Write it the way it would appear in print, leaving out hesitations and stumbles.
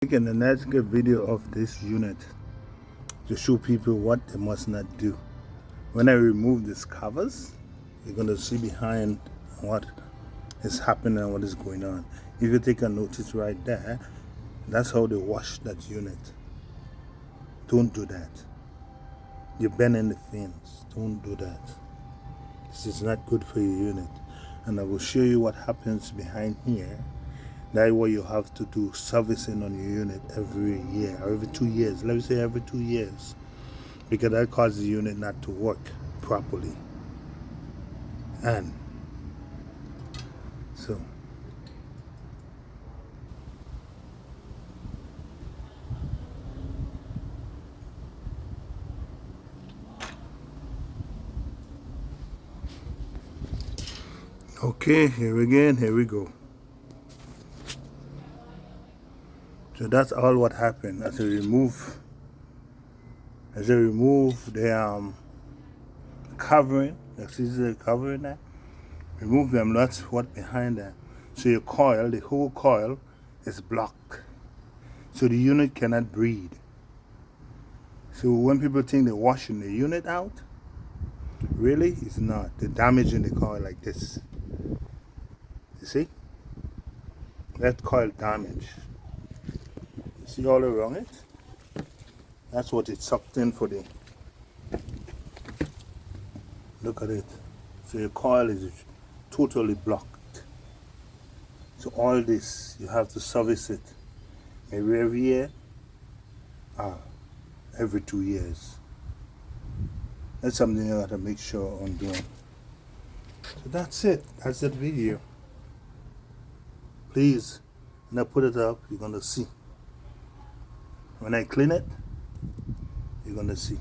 Taking the next video of this unit to show people what they must not do. When I remove these covers, you're going to see behind what is happening and what is going on. If you take a notice right there, that's how they wash that unit. Don't do that. You're bending the fins. Don't do that. This is not good for your unit. And I will show you what happens behind here. That's what you have to do, servicing on your unit every year or every 2 years. Let me say every 2 years, because that causes the unit not to work properly. And so okay, here we go. So that's all what happened. As I remove the covering, you see the covering there? Remove them, that's what behind that. So your coil, the whole coil is blocked. So the unit cannot breathe. So when people think they're washing the unit out, really it's not. They're damaging the coil like this. You see? That coil damage. See all around it? That's what it sucked in for the... Look at it. So your coil is totally blocked. So all this, you have to service it. Maybe every year, every 2 years. That's something you gotta make sure on doing. So that's it. That's that video. Please, when I put it up, you're gonna see. When I clean it, you're gonna see.